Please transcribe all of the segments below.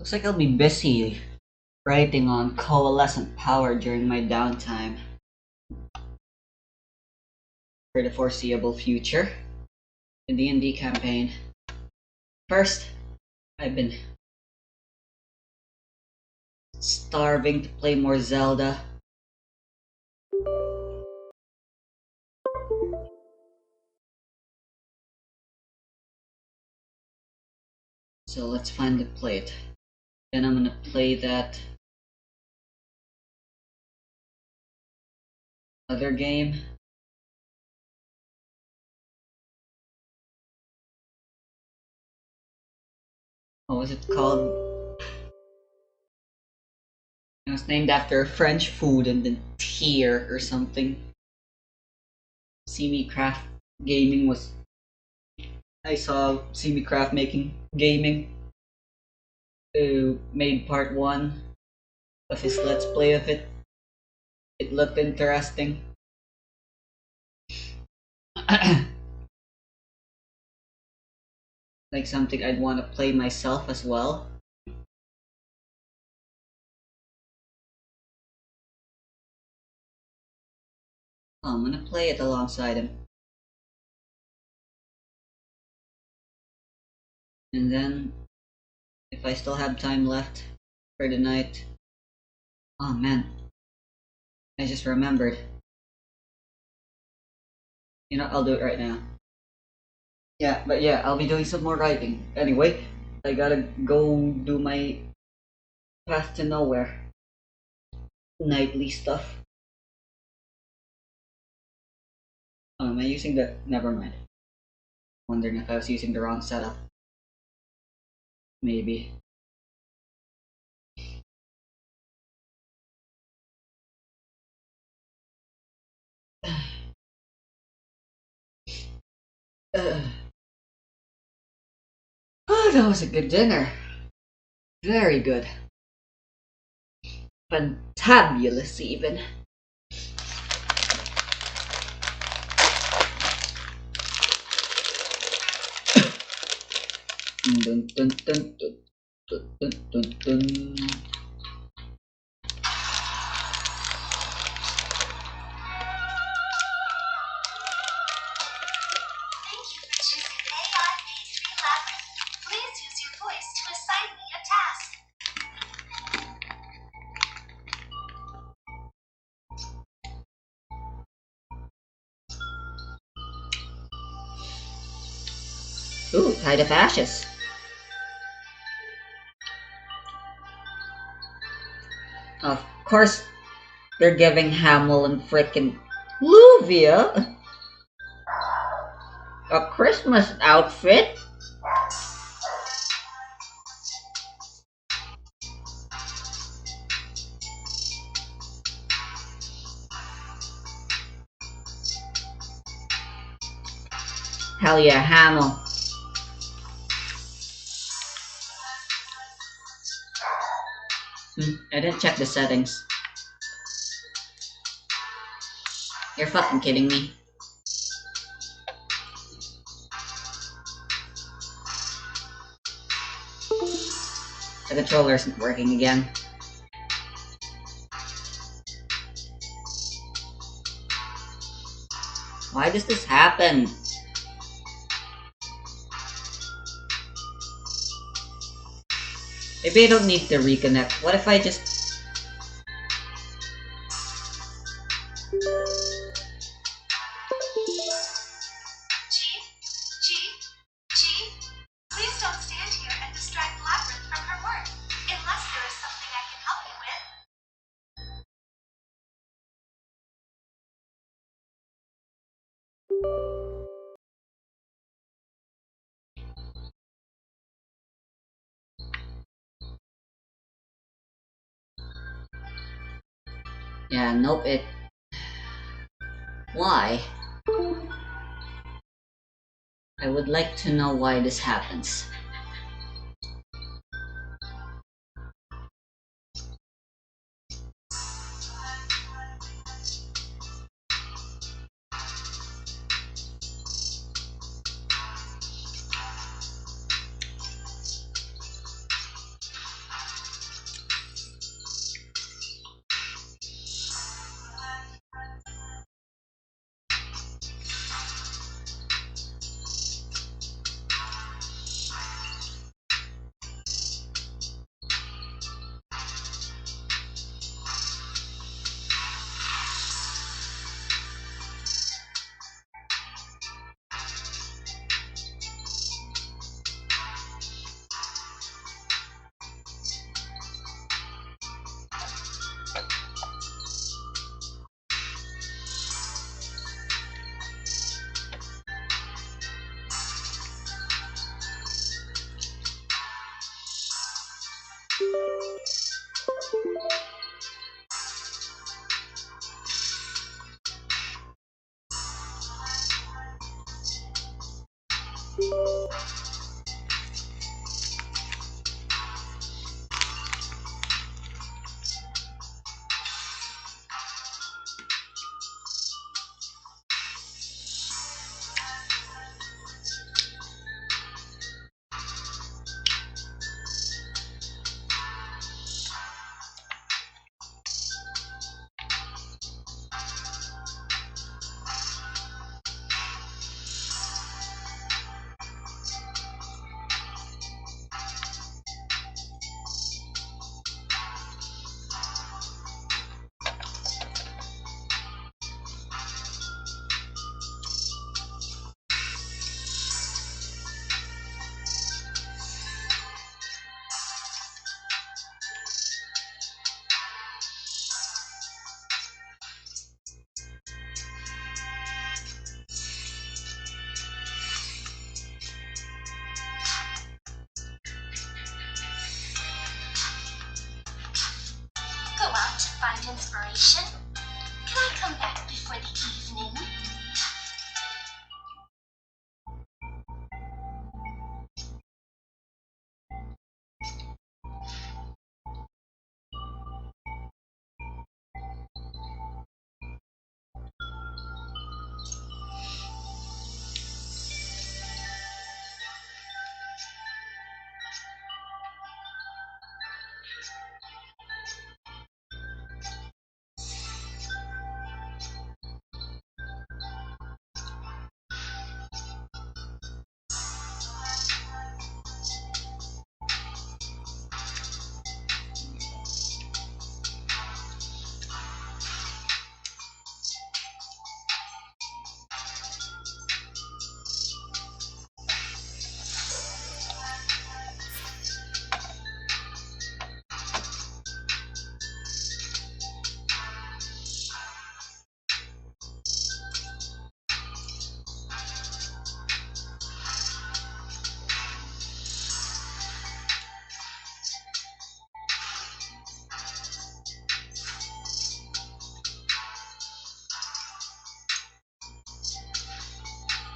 Looks like I'll be busy writing on coalescent power during my downtime for the foreseeable future. The D&D campaign. First, I've been starving to play more Zelda. So let's finally play it. Then I'm gonna play that other game. What was it called? It was named after French food and then tier or something. See Me Craft Gaming was. I saw See Me Craft making gaming. Who made part 1 of his Let's Play of it. It looked interesting. Like something I'd want to play myself as well. Oh, I'm gonna play it alongside him. And then, if I still have time left for the night. Oh man, I just remembered. You know, I'll do it right now. Yeah, but yeah, I'll be doing some more writing. Anyway, I gotta go do my Path to Nowhere nightly stuff. Oh, am I using the. Never mind. Wondering if I was using the wrong setup. Maybe. Oh, that was a good dinner. Very good. Fantabulous, even. Dun, dun, dun, dun, dun, dun, dun, dun. Thank you for choosing AI Pastry Labyrinth. Please use your voice to assign me a task. Ooh, Tide of Ashes. Of course, they're giving Hamill and frickin' Luvia a Christmas outfit. Hell yeah, Hamill. I didn't check the settings. You're fucking kidding me. The controller isn't working again. Why does this happen? Maybe I don't need to reconnect. What if I just... Chief, please don't stand here and distract Labyrinth from her work, unless there is something I can help you with. Yeah, nope, it... Why? I would like to know why this happens. of inspiration. Can I come back before the evening?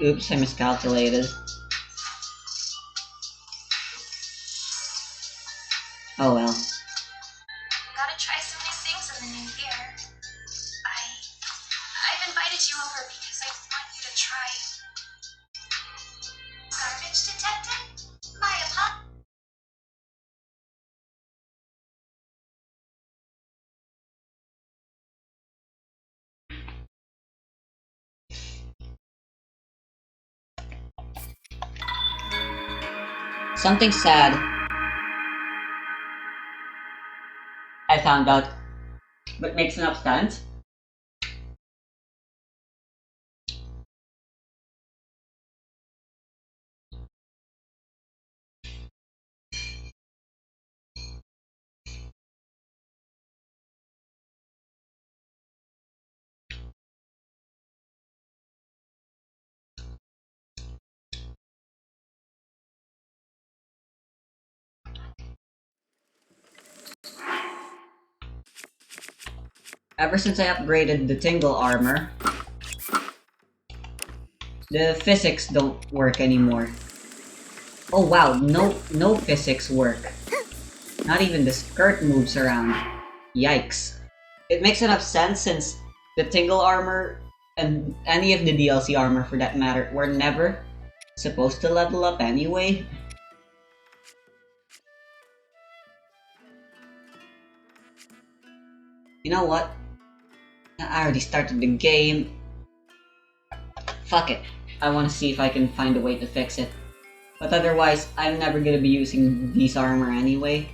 Oops, I miscalculated. Oh well. Gotta try some new things in the new year. I've invited you over because I want you to try. Garbage detective? My apologies. Something sad I found out, but makes enough sense. Ever since I upgraded the Tingle armor, the physics don't work anymore. Oh wow, no physics work. Not even the skirt moves around. Yikes. It makes enough sense since the Tingle armor and any of the DLC armor for that matter were never supposed to level up anyway. You know what? I already started the game. Fuck it. I want to see if I can find a way to fix it. But otherwise, I'm never gonna be using these armor anyway.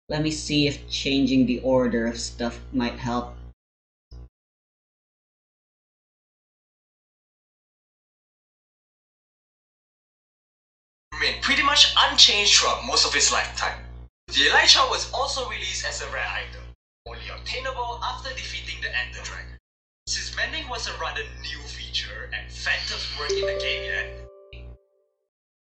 Let me see if changing the order of stuff might help. Remained pretty much unchanged throughout most of its lifetime. The Elytra was also released as a rare item, only obtainable after defeating the Ender Dragon. Since mending was a rather new feature and phantoms weren't in the game yet,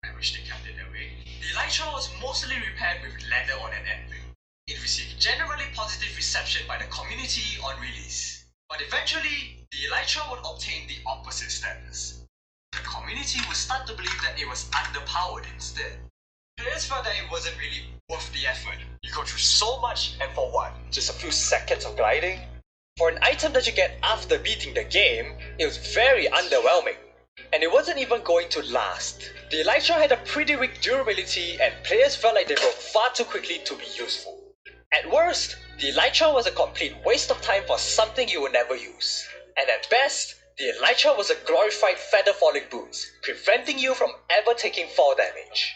I wish they kept it that way, the Elytra was mostly repaired with leather on an anvil. It received generally positive reception by the community on release, but eventually, the Elytra would obtain the opposite status. The community would start to believe that it was underpowered instead. Players felt that it wasn't really worth the effort. You go through so much, and for what? Just a few seconds of gliding? For an item that you get after beating the game, it was very underwhelming. And it wasn't even going to last. The Elytra had a pretty weak durability, and players felt like they broke far too quickly to be useful. At worst, the Elytra was a complete waste of time for something you would never use. And at best, the Elytra was a glorified feather falling boots, preventing you from ever taking fall damage.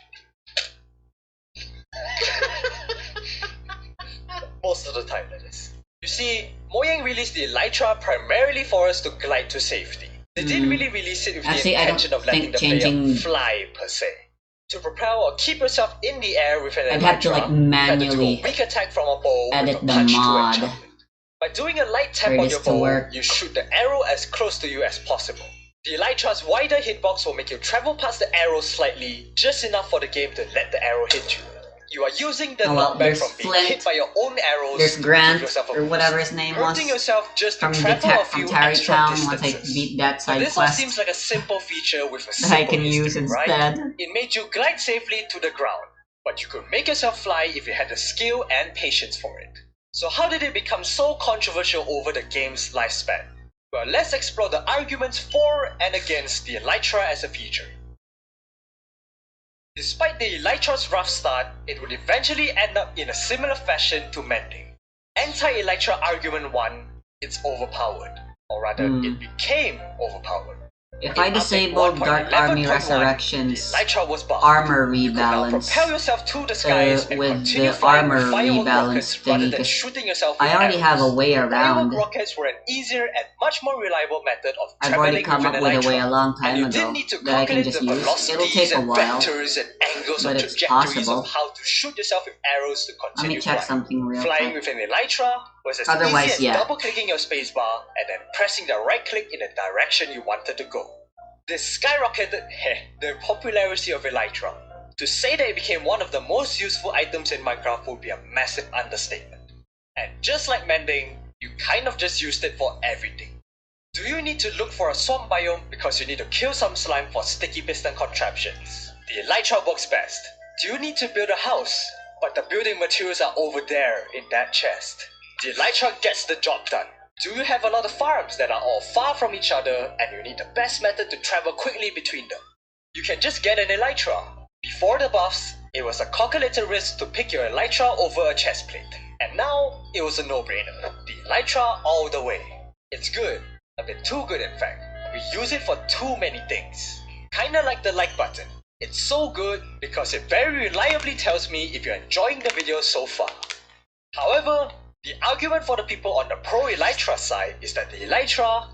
Most of the time, that is. You see, Mojang released the Elytra primarily for us to glide to safety. They didn't really release it with Actually, the I don't intention of letting think the changing- player fly, per se. To propel or keep yourself in the air with an I'd Elytra, have to, like, you had to do manually a weak attack from a bow edit with a the punch mod to enchantment. By doing a light tap for on this your to bow, work. you shoot the arrow as close to you as possible. The Elytra's wider hitbox will make you travel past the arrow slightly, just enough for the game to let the arrow hit you. you are using the Oh, well, knockback there's from being Flint, hit by your own arrows there's to Grant, give yourself a or boost, whatever his name was, hurting yourself just to from travel a from few Tarry extra Town once I distances. beat that Now, side this one quest seems like a simple feature with a that I simple can use history, right? instead. It made you glide safely to the ground, but you could make yourself fly if you had the skill and patience for it. So how did it become so controversial over the game's lifespan? Well, let's explore the arguments for and against the Elytra as a feature. Despite the Elytra's rough start, it would eventually end up in a similar fashion to Mending. Anti-Elytra argument 1, it's overpowered. Or rather, it became overpowered. If I disabled Dark Army Resurrection's Elytra was buffed. armor You could now rebalance, propel yourself to the skies and with continue the flying with armor firework rebalance rockets rather thingy, than 'cause shooting yourself with I already have a arrows. way around. Firework rockets were an easier and much more reliable method of I've traveling already come with up an with a way Elytra. a long And time you ago didn't need to that I can calculate just the use. It'll velocities take a and while, vectors and angles but and it's trajectories possible. of how to shoot yourself with arrows to Let continue me check flying. something real Flying quick. with an Elytra was as Otherwise, easy as yeah. double-clicking your spacebar and then pressing the right click in the direction you wanted to go. This skyrocketed the popularity of Elytra. To say that it became one of the most useful items in Minecraft would be a massive understatement. And just like Mending, you kind of just used it for everything. Do you need to look for a swamp biome because you need to kill some slime for sticky piston contraptions? The Elytra works best. Do you need to build a house? But the building materials are over there in that chest. The Elytra gets the job done. Do you have a lot of farms that are all far from each other and you need the best method to travel quickly between them? You can just get an Elytra. Before the buffs, it was a calculated risk to pick your Elytra over a chest plate. And now, it was a no-brainer. The Elytra all the way. It's good. A bit too good in fact. We use it for too many things. Kinda like the like button. It's so good because it very reliably tells me if you're enjoying the video so far. However, the argument for the people on the pro Elytra side is that the Elytra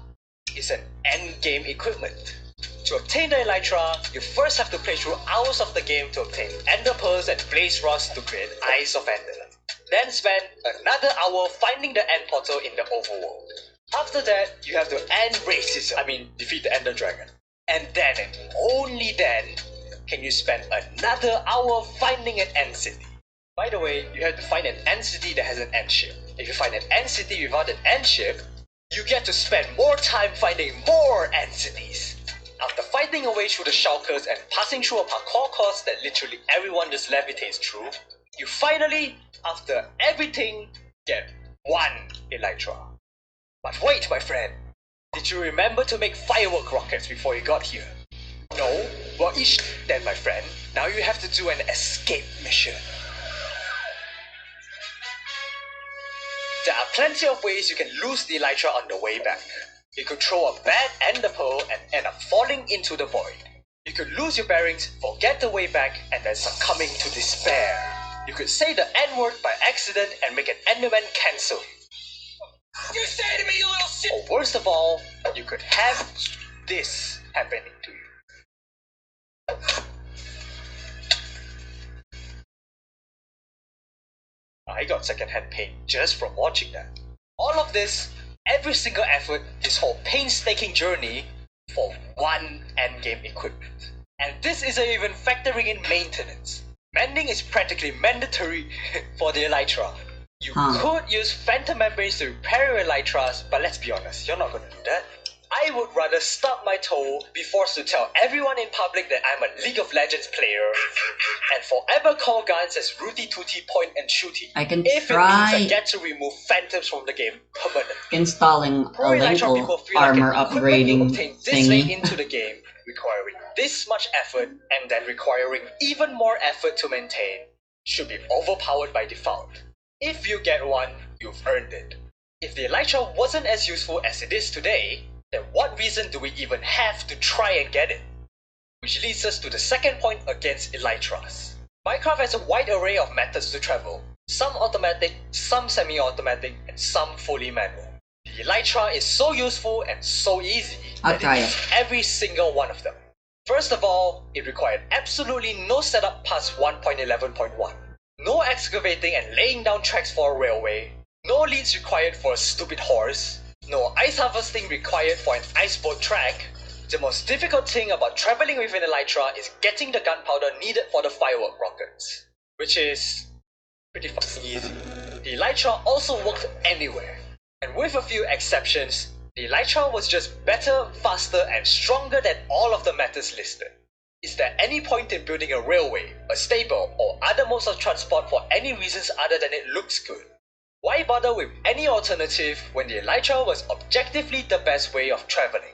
is an endgame equipment. To obtain the Elytra, you first have to play through hours of the game to obtain Ender Pearls and Blaze Rods to create Eyes of Ender. Then spend another hour finding the end portal in the overworld. After that, you have to defeat the Ender Dragon. And then, and only then, can you spend another hour finding an end city. By the way, you have to find an end city that has an end ship. If you find an end city without an end ship, you get to spend more time finding more end cities. After fighting away through the shulkers and passing through a parkour course that literally everyone just levitates through, you finally, after everything, get one Elytra. But wait, my friend, did you remember to make firework rockets before you got here? No? Well, then, my friend, now you have to do an escape mission. There are plenty of ways you can lose the Elytra on the way back. You could throw a bad Ender Pearl and end up falling into the void. You could lose your bearings, forget the way back, and then succumbing to despair. You could say the N-word by accident and make an Enderman cancel. You say to me, you little shit! Or worst of all, you could have this happening to you. I got secondhand pain just from watching that. All of this, every single effort, this whole painstaking journey for one endgame equipment. And this isn't even factoring in maintenance. Mending is practically mandatory for the Elytra. You could use phantom membranes to repair your Elytras, but let's be honest, you're not gonna do that. I would rather stub my toe, be forced to tell everyone in public that I'm a League of Legends player, and forever call guns as Rooty Tooty point and shooty. I can if try it means I get to remove phantoms from the game permanently. installing a Link armor upgrading this late thingy. into the game, requiring this much effort, and then requiring even more effort to maintain, should be overpowered by default. If you get one, you've earned it. If the Elytra wasn't as useful as it is today, then what reason do we even have to try and get it? Which leads us to the second point against Elytras. Minecraft has a wide array of methods to travel, some automatic, some semi-automatic, and some fully manual. The Elytra is so useful and so easy I'll that try it it. uses every single one of them. First of all, it required absolutely no setup past 1.11.1. No excavating and laying down tracks for a railway, no leads required for a stupid horse, no ice harvesting required for an iceboat track. The most difficult thing about traveling with an Elytra is getting the gunpowder needed for the firework rockets. which is pretty fucking easy. The Elytra also worked anywhere, and with a few exceptions, the Elytra was just better, faster, and stronger than all of the methods listed. Is there any point in building a railway, a stable, or other modes of transport for any reasons other than it looks good? Why bother with any alternative when the Elytra was objectively the best way of traveling?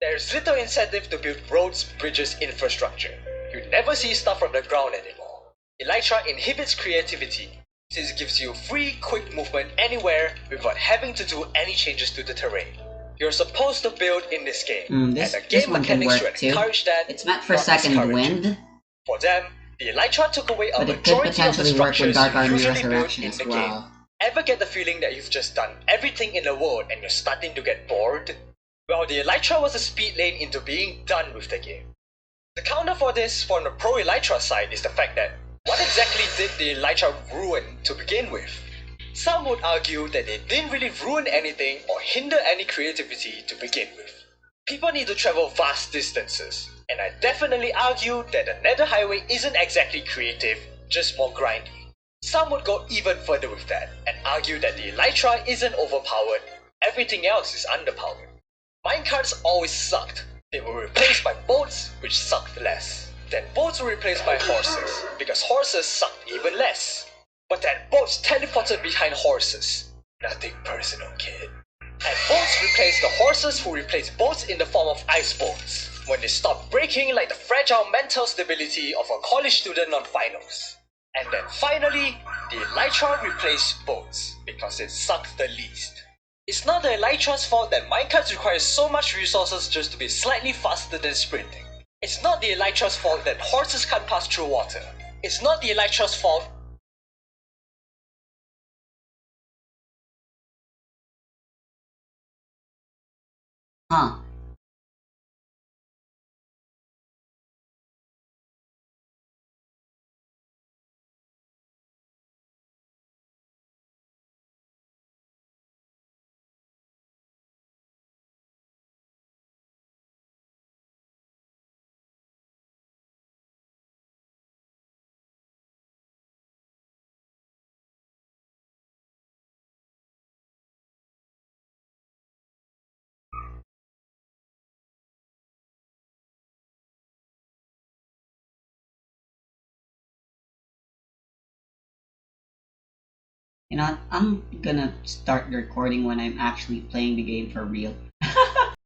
There is little incentive to build roads, bridges, infrastructure. You never see stuff from the ground anymore. Elytra inhibits creativity, since it gives you free, quick movement anywhere without having to do any changes to the terrain. You're supposed to build in this game, This and the game one can mechanics work should too. encourage that. It's meant for not second discourage it. wind, For them, the Elytra took away a but it could majority of the potentially work with structures Dark you Army usually build Resurrection in as the game. well. Ever get the feeling that you've just done everything in the world and you're starting to get bored? Well, the Elytra was a speed lane into being done with the game. The counter for this from the pro Elytra side is the fact that what exactly did the Elytra ruin to begin with? Some would argue that they didn't really ruin anything or hinder any creativity to begin with. People need to travel vast distances, and I definitely argue that the Nether Highway isn't exactly creative, just more grindy. Some would go even further with that and argue that the Elytra isn't overpowered, everything else is underpowered. Minecarts always sucked. They were replaced by boats, which sucked less. Then boats were replaced by horses, because horses sucked even less. But then boats teleported behind horses. Nothing personal, kid. And boats replaced the horses who replaced boats in the form of ice boats, when they stopped breaking like the fragile mental stability of a college student on finals. And then finally, the Elytra replaced boats, because it sucked the least. It's not the Elytra's fault that minecarts require so much resources just to be slightly faster than sprinting. It's not the Elytra's fault that horses can't pass through water. It's not the Elytra's fault. Huh. You know, I'm gonna start the recording when I'm actually playing the game for real.